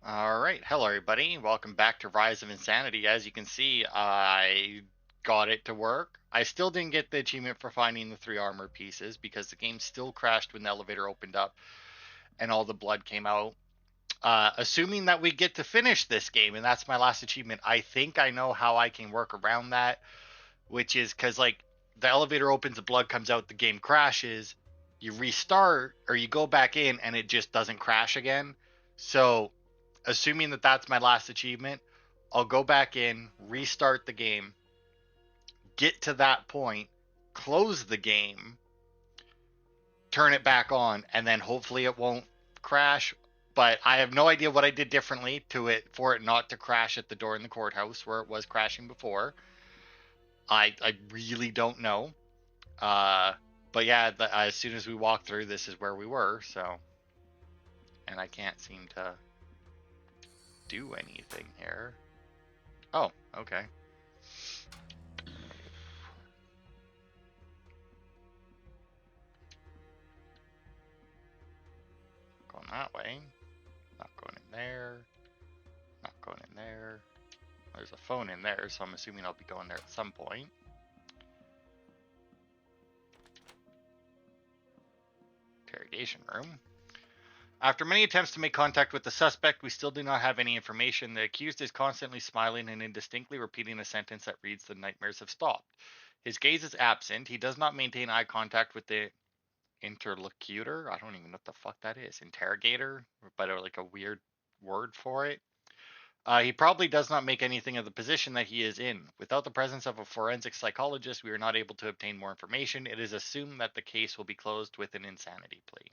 Alright, hello everybody. Welcome back to Rise of Insanity. As you can see, I got it to work. I still didn't get the achievement for finding the 3 armor pieces because the game still crashed when the elevator opened up and all the blood came out. Assuming that we get to finish this game, and that's my last achievement, I think I know how I can work around that, which is because, like, the elevator opens, the blood comes out, the game crashes, you restart, or you go back in, and it just doesn't crash again. So assuming that that's my last achievement, I'll go back in, restart the game, get to that point, close the game, turn it back on, and then hopefully it won't crash. But I have no idea what I did differently to it for it not to crash at the door in the courthouse where it was crashing before. I really don't know. Uh, but yeah, as soon as we walk through, this is where we were. So, and I can't seem to do anything here. Oh, okay. Going that way. Not going in there. Not going in there. There's a phone in there, so I'm assuming I'll be going there at some point. Interrogation room. After many attempts to make contact with the suspect, we still do not have any information. The accused is constantly smiling and indistinctly repeating a sentence that reads, "The nightmares have stopped." His gaze is absent. He does not maintain eye contact with the interlocutor. I don't even know what the fuck that is. Interrogator, but like a weird word for it. He probably does not make anything of the position that he is in. Without the presence of a forensic psychologist, we are not able to obtain more information. It is assumed that the case will be closed with an insanity plea.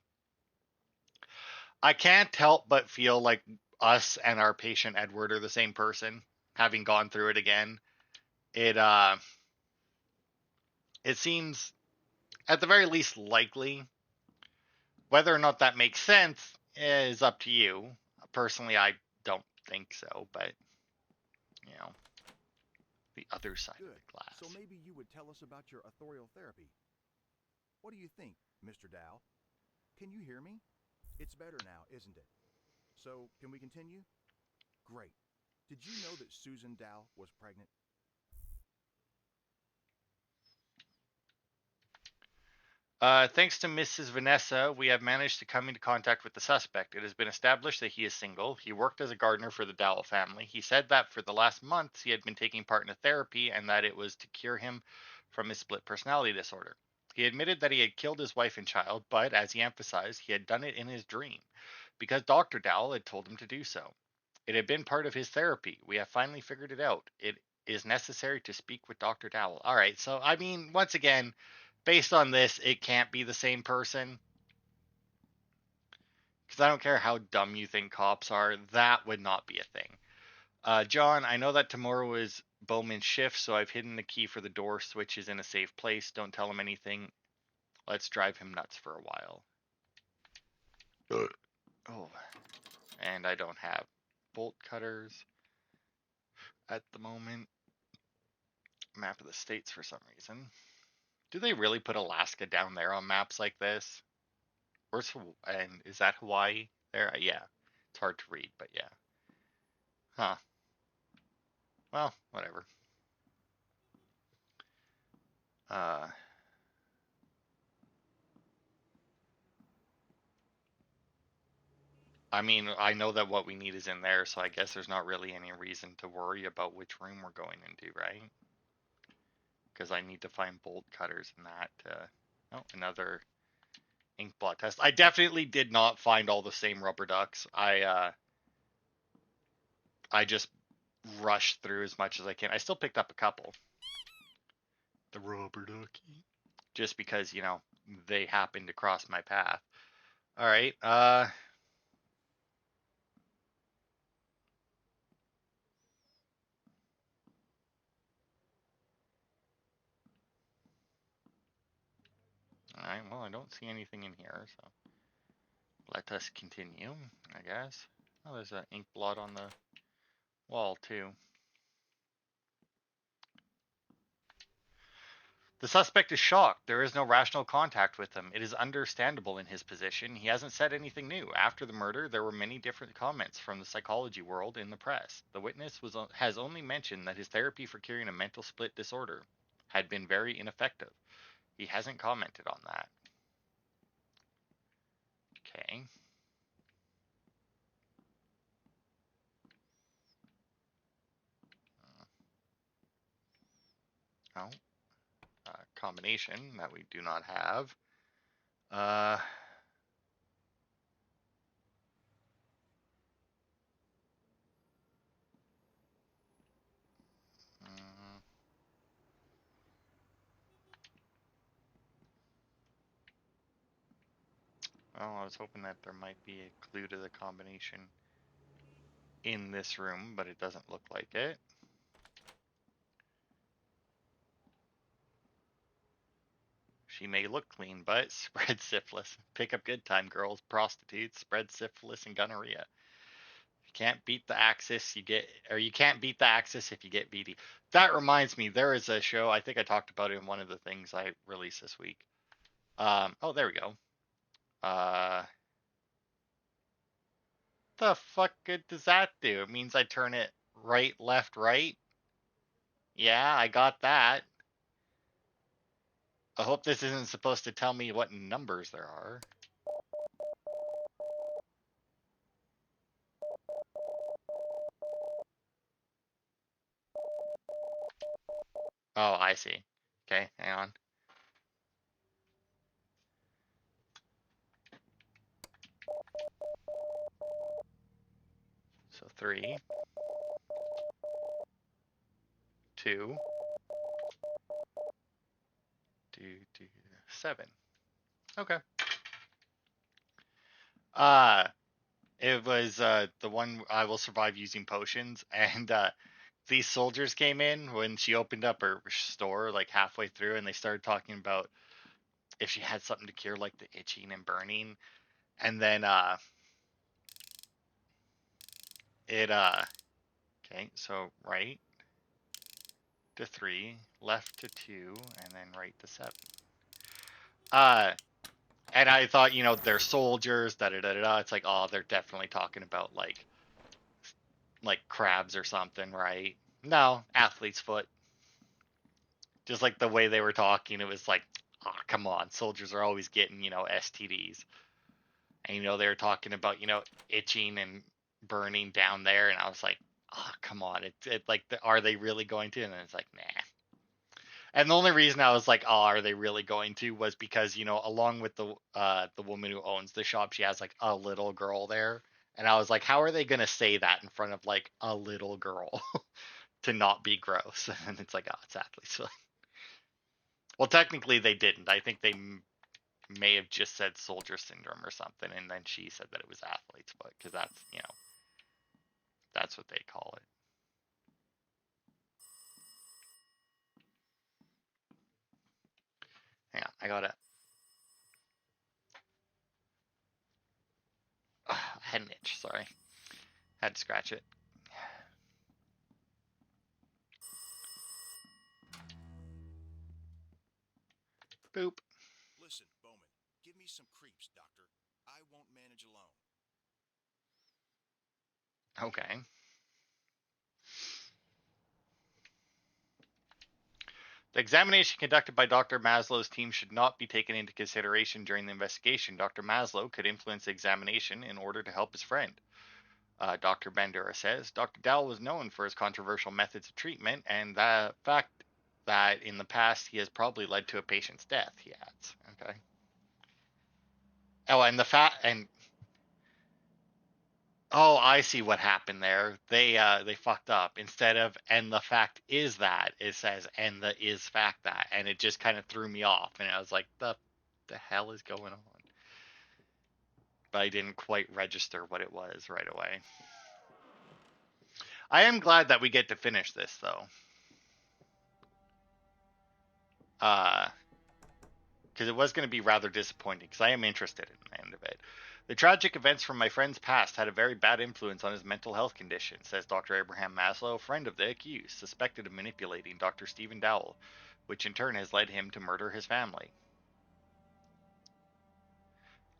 I can't help but feel like us and our patient Edward are the same person, having gone through it again. It it seems at the very least likely. Whether or not that makes sense is up to you. Personally, I don't think so, but you know, the other side of Good. the glass. So maybe you would tell us about your authorial therapy. What do you think, Mr. Dow? Can you hear me? It's better now, isn't it? So, can we continue? Great. Did you know that Susan Dow was pregnant? Thanks to Mrs. Vanessa, we have managed to come into contact with the suspect. It has been established that he is single. He worked as a gardener for the Dowell family. He said that for the last months he had been taking part in a therapy and that it was to cure him from his split personality disorder. He admitted that he had killed his wife and child, but as he emphasized, he had done it in his dream because Dr. Dowell had told him to do so. It had been part of his therapy. We have finally figured it out. It is necessary to speak with Dr. Dowell. All right, so I mean, once again, based on this, it can't be the same person. Because I don't care how dumb you think cops are, that would not be a thing. John, I know that tomorrow is Bowman's shift, so I've hidden the key for the door switches in a safe place. Don't tell him anything. Let's drive him nuts for a while. Oh, and I don't have bolt cutters at the moment. Map of the states for some reason. Do they really put Alaska down there on maps like this? Where's and is that Hawaii? There, yeah. It's hard to read, but yeah. Huh. Well, whatever. Uh, I mean, I know that what we need is in there, so I guess there's not really any reason to worry about which room we're going into, right? Because I need to find bolt cutters in that. Oh, another ink blot test. I definitely did not find all the same rubber ducks. I just rushed through as much as I can. I still picked up a couple. The rubber ducky. Just because, you know, they happened to cross my path. All right. All right. Well, I don't see anything in here, so let us continue, I guess. Oh, there's an ink blot on the wall too. The suspect is shocked. There is no rational contact with him. It is understandable in his position. He hasn't said anything new. After the murder, there were many different comments from the psychology world in the press. The witness has only mentioned that his therapy for curing a mental split disorder had been very ineffective. He hasn't commented on that. Okay. Oh, combination that we do not have. Uh, mm, well, I was hoping that there might be a clue to the combination in this room, but it doesn't look like it. She may look clean, but spread syphilis. Pick up good time, girls. Prostitutes spread syphilis and gonorrhea. You can't beat the Axis, you can't beat the Axis if you get BD. That reminds me, there is a show. I think I talked about it in one of the things I released this week. Oh, there we go. Uh, the fuck good does that do? It means I turn it right, left, right. Yeah, I got that. I hope this isn't supposed to tell me what numbers there are. Oh, I see. Okay, hang on. So 3, 2, 7. Okay. Uh, it was the one I will survive using potions, and these soldiers came in when she opened up her store like halfway through, and they started talking about if she had something to cure like the itching and burning, and then it okay, so right to 3, left to 2, and then right to 7. Uh, and I thought, they're soldiers, da da da da. It's like, oh, they're definitely talking about like crabs or something, right? No, athlete's foot. Just like the way they were talking, it was like, oh, come on, soldiers are always getting, STDs. And they were talking about, itching and burning down there, and I was like, oh, come on, it's like, are they really going to? And then it's like, nah. And the only reason I was like, oh, are they really going to, was because, along with the woman who owns the shop, she has like a little girl there. And I was like, how are they going to say that in front of like a little girl to not be gross? And it's like, oh, it's athlete's foot. Well, technically they didn't. I think they may have just said soldier syndrome or something, and then she said that it was athlete's foot because that's what they call it. Hang on, I gotta. I had an itch. Sorry, had to scratch it. Boop. Listen, Bowman, give me some creeps, Doctor. I won't manage alone. Okay. The examination conducted by Dr. Maslow's team should not be taken into consideration during the investigation. Dr. Maslow could influence the examination in order to help his friend. Dr. Bandura says Dr. Dowell was known for his controversial methods of treatment and the fact that in the past he has probably led to a patient's death, he adds. Okay. Oh, and the fact and oh, I see what happened there. They fucked up. Instead of and the fact is that, it says and the is fact that, and it just kind of threw me off, and I was like, the hell is going on? But I didn't quite register what it was right away. I am glad that we get to finish this though. Uh because it was going to be rather disappointing because I am interested in the end of it. The tragic events from my friend's past had a very bad influence on his mental health condition, says Dr. Abraham Maslow, friend of the accused, suspected of manipulating Dr. Stephen Dowell. which in turn has led him to murder his family.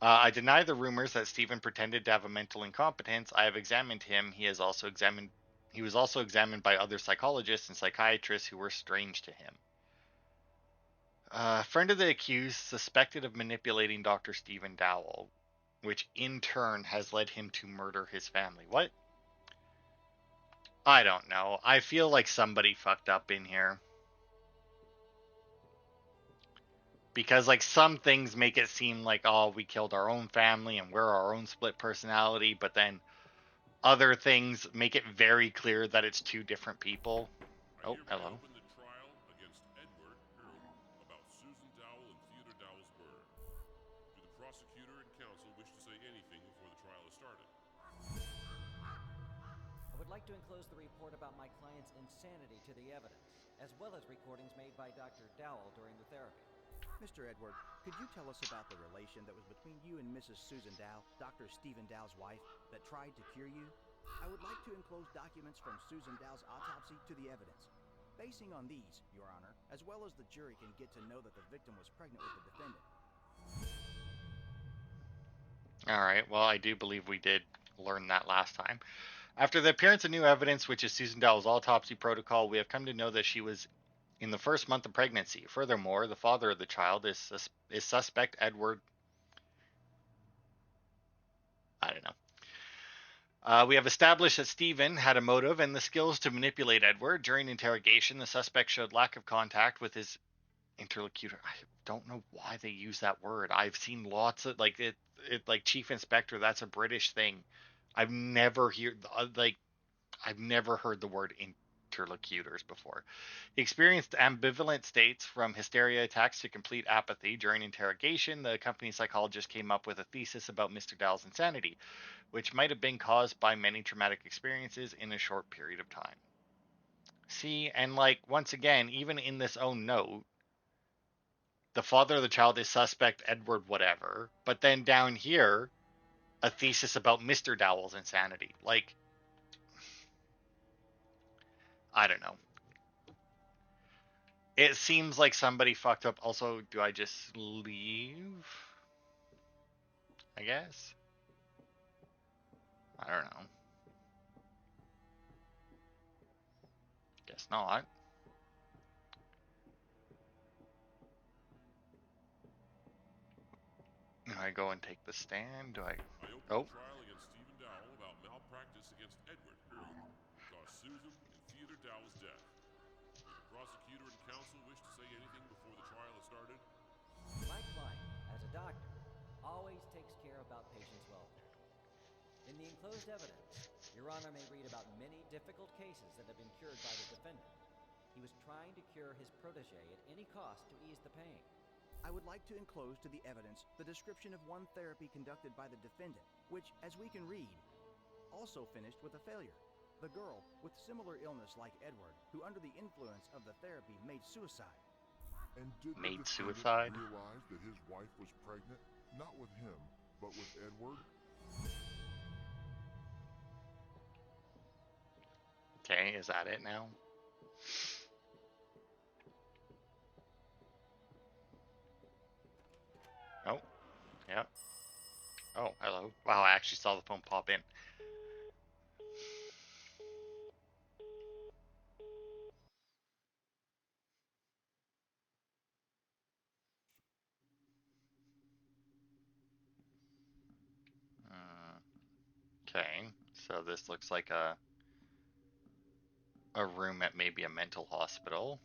I deny the rumors that Stephen pretended to have a mental incompetence. I have examined him. He was also examined by other psychologists and psychiatrists who were strange to him. A friend of the accused suspected of manipulating Dr. Stephen Dowell, which in turn has led him to murder his family. What? I don't know. I feel like somebody fucked up in here. Because, like, some things make it seem like, oh, we killed our own family and we're our own split personality, but then other things make it very clear that it's two different people. Oh, hello. Open the trial against Edward Earl about Susan Dowell and Theodore Dowell's murder. Do the prosecutor and counsel wish to say anything before the trial is started? I would like to enclose the report about my client's insanity to the evidence, as well as recordings made by Dr. Dowell during the therapy. Mr. Edward, could you tell us about the relation that was between you and Mrs. Susan Dow, Dr. Stephen Dow's wife, that tried to cure you? I would like to enclose documents from Susan Dow's autopsy to the evidence. Basing on these, Your Honor, as well as the jury can get to know that the victim was pregnant with the defendant. Alright, well, I do believe we did learn that last time. After the appearance of new evidence, which is Susan Dowell's autopsy protocol, we have come to know that she was in the first month of pregnancy. Furthermore, the father of the child is suspect Edward. I don't know. We have established that Stephen had a motive and the skills to manipulate Edward. During interrogation, the suspect showed lack of contact with his interlocutor. I don't know why they use that word. I've seen lots of like like chief inspector. That's a British thing. I've never I've never heard the word interlocutors before. He experienced ambivalent states from hysteria attacks to complete apathy. During interrogation, the company psychologist came up with a thesis about Mr. Dowell's insanity, which might have been caused by many traumatic experiences in a short period of time. See, and like once again, even in this own note, the father of the child is suspect Edward whatever, but then down here, a thesis about Mr. Dowell's insanity. Like, I don't know. It seems like somebody fucked up. Also, do I just leave? I guess. I don't know. Guess not. Do I go and take the stand? Do I? I open Oh, the trial against Stephen Dowell about malpractice against Edward Earl, who caused Susan and Theodore Dowell's death. Do the prosecutor and counsel wish to say anything before the trial is started? My client, as a doctor, always takes care about patients' welfare. In the enclosed evidence, Your Honor may read about many difficult cases that have been cured by the defendant. He was trying to cure his protege at any cost to ease the pain. I would like to enclose to the evidence the description of one therapy conducted by the defendant, which, as we can read, also finished with a failure. The girl, with similar illness like Edward, who under the influence of the therapy made suicide. And did made the suicide? defendant realize that his wife was pregnant, not with him, but with Edward? Okay, is that it now? Oh, yeah. Oh, hello. Wow, I actually saw the phone pop in. Okay, so this looks like a room at maybe a mental hospital.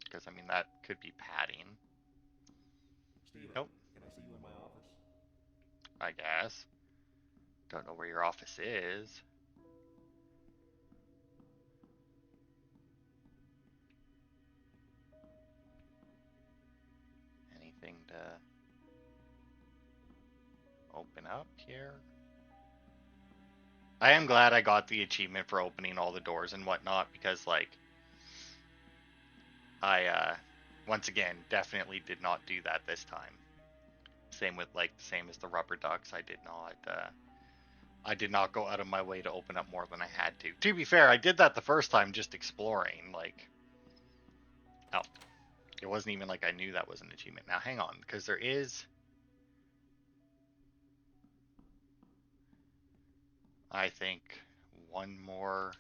Because, I mean, that could be padding. Stephen, Nope, can I see you in my office? I guess. Don't know where your office is. Anything to open up here? I am glad I got the achievement for opening all the doors and whatnot because, like, I, once again, definitely did not do that this time. Same with, like, same as the rubber ducks. I did not I did not go out of my way to open up more than I had to. To be fair, I did that the first time just exploring. Like, oh, it wasn't even like I knew that was an achievement. Now, hang on, because there is, I think, one more.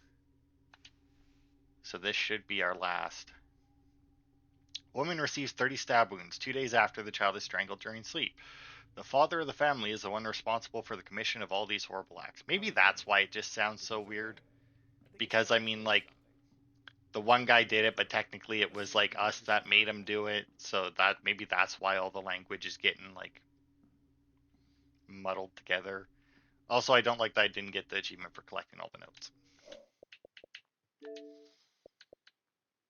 So this should be our last. Woman receives 30 stab wounds 2 days after the child is strangled during sleep. The father of the family is the one responsible for the commission of all these horrible acts. Maybe that's why it just sounds so weird. Because, I mean, like, the one guy did it, but technically it was, like, us that made him do it. So that maybe that's why all the language is getting, like, muddled together. Also, I don't like that I didn't get the achievement for collecting all the notes.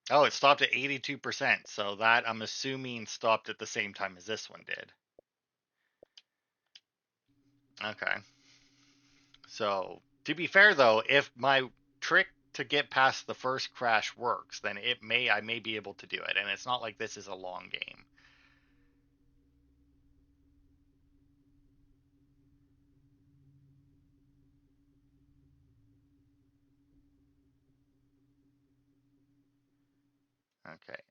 Oh, it stopped at 82%. So that, I'm assuming, stopped at the same time as this one did. Okay. So, to be fair though, if my trick to get past the first crash works, then I may be able to do it. And it's not like this is a long game. Okay.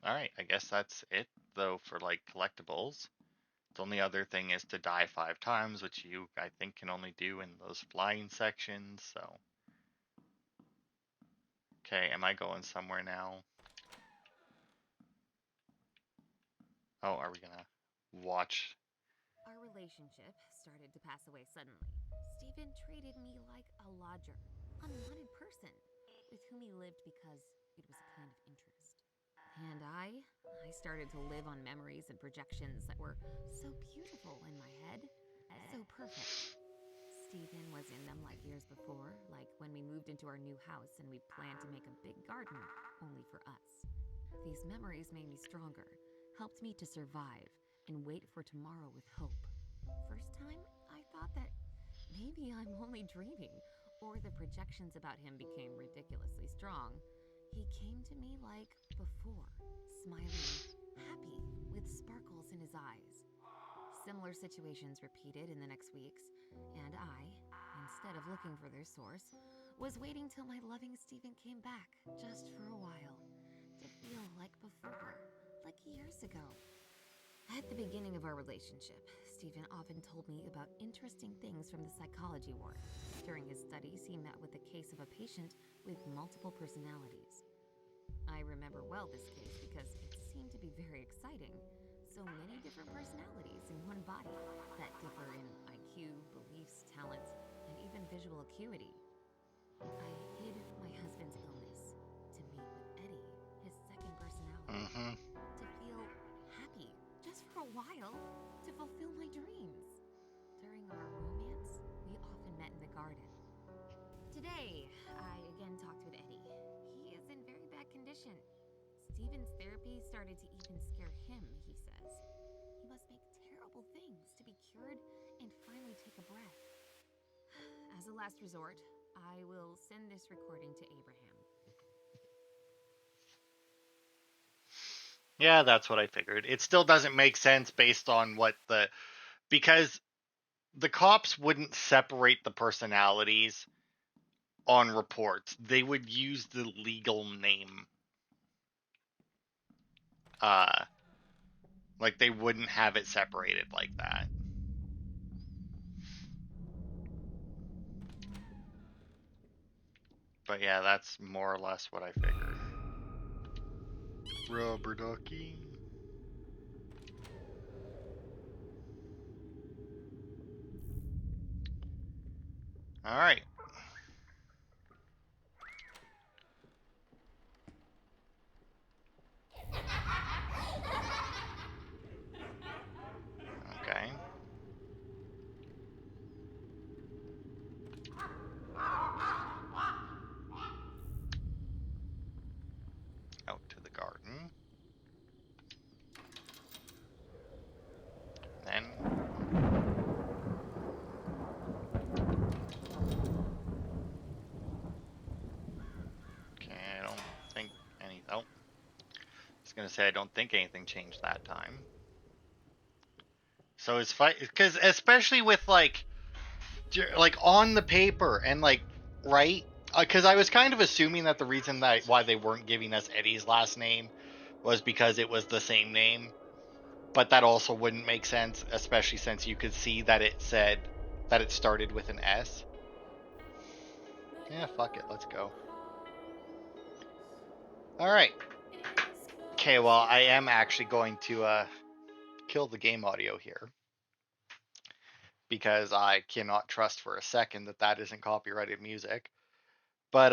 All right. I guess that's it though for like collectibles. The only other thing is to die 5 times, which you I think can only do in those flying sections. So. Okay. Am I going somewhere now? Oh, are we gonna watch? Our relationship started to pass away suddenly. Stephen treated me like a lodger, unwanted person, with whom he lived because it was a kind of interest. And I started to live on memories and projections that were so beautiful in my head, so perfect. Stephen was in them like years before, like when we moved into our new house and we planned to make a big garden, only for us. These memories made me stronger, helped me to survive, and wait for tomorrow with hope. First time, I thought that maybe I'm only dreaming, or the projections about him became ridiculously strong. He came to me like before, smiling, happy, with sparkles in his eyes. Similar situations repeated in the next weeks, and I, instead of looking for their source, was waiting till my loving Stephen came back, just for a while, to feel like before, like years ago. At the beginning of our relationship, Stephen often told me about interesting things from the psychology ward. During his studies, he met with the case of a patient with multiple personalities. I remember well this case because it seemed to be very exciting. So many different personalities in one body that differ in IQ, beliefs, talents, and even visual acuity. I hid my husband's illness to meet with Eddie, his second personality, Mm-hmm. to feel happy just for a while, to fulfill my dreams. During our romance, we often met in the garden. Today, I again talked with Eddie. He is in very bad condition. Stephen's therapy started to even scare him, he says. He must make terrible things to be cured and finally take a breath. As a last resort, I will send this recording to Abraham. Yeah, that's what I figured. It still doesn't make sense based on because the cops wouldn't separate the personalities on reports. They would use the legal name. Uh, like they wouldn't have it separated like that. But yeah, that's more or less what I figured. Rubber ducky. All right. Okay. Out to the garden. Then. Okay, I don't think any. Oh, I was gonna say I don't think anything changed that time. So it's fight because especially with like on the paper and like right because I was kind of assuming that the reason that why they weren't giving us Eddie's last name was because it was the same name, but that also wouldn't make sense, especially since you could see that it said that it started with an S. Yeah, fuck it, let's go. All right. Okay, well, I am actually going to kill the game audio here because I cannot trust for a second that that isn't copyrighted music. But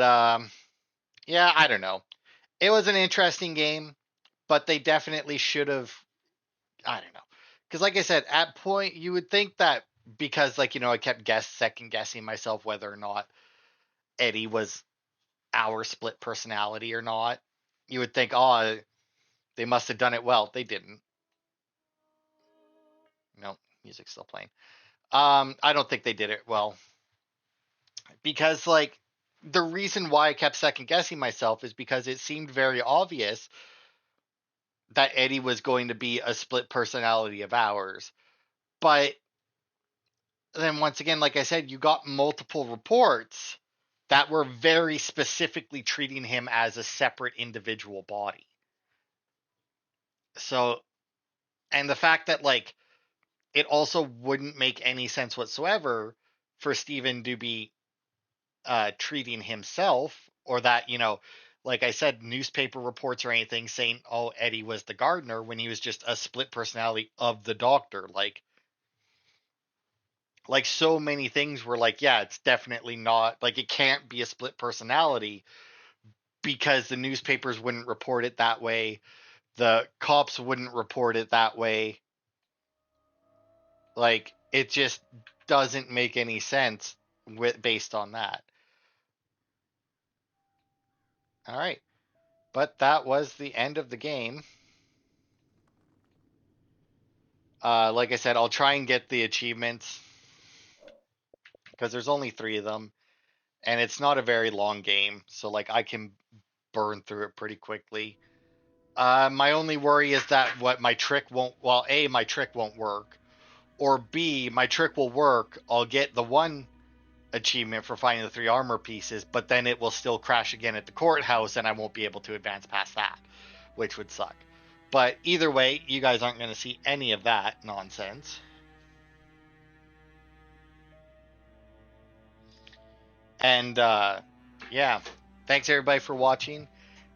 yeah, I don't know. It was an interesting game, but they definitely should have. I don't know, because like I said, at point you would think that because I kept second guessing myself whether or not Eddie was our split personality or not. You would think, oh, they must have done it well. They didn't. No, music's still playing. I don't think they did it well because the reason why I kept second guessing myself is because it seemed very obvious that Eddie was going to be a split personality of ours. But then once again, like I said, you got multiple reports that were very specifically treating him as a separate individual body. So, and the fact that it also wouldn't make any sense whatsoever for Steven to be treating himself, or that like I said, newspaper reports or anything saying, oh, Eddie was the gardener when he was just a split personality of the doctor. Like so many things were like, yeah, it's definitely not, like it can't be a split personality because the newspapers wouldn't report it that way, the cops wouldn't report it that way. Like it just doesn't make any sense based on that. All right, but that was the end of the game. Like I said, I'll try and get the achievements because there's only 3 of them, and it's not a very long game, so I can burn through it pretty quickly. My only worry is that my trick won't. Well, A, my trick won't work, or B, my trick will work. I'll get the 1 achievement for finding the 3 armor pieces, but then it will still crash again at the courthouse, and I won't be able to advance past that, which would suck. But either way, you guys aren't going to see any of that nonsense. And yeah, thanks everybody for watching,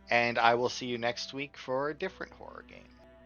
and I will see you next week for a different horror game.